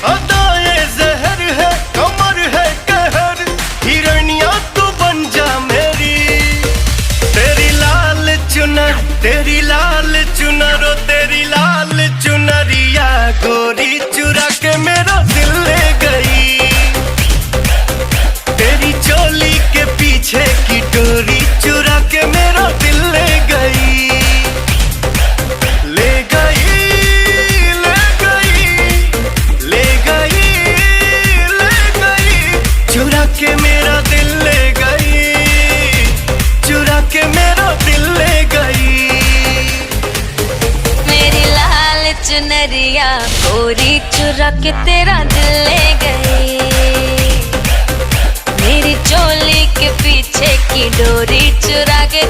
अदाए जहर है, कमर है कहर, हिरनिया तू बन जा मेरी। तेरी लाल चुनर, तेरी लाल चुनर, ओ तेरी लाल चुनरिया गोरी चुरा के मेरा दिल ले गई। तेरी चोली के पीछे की डोरी चुरा के मेरा दिल ले गई। ले गई, ले गई, ले गई, ले गई, चुरा के मेरा दिल ले गई, चुरा के मेरा दिल ले गई। मेरी लाल चुनरिया गोरी चुरा के तेरा दिल ले गई। मेरी चोली के पीछे की डोरी चुरा के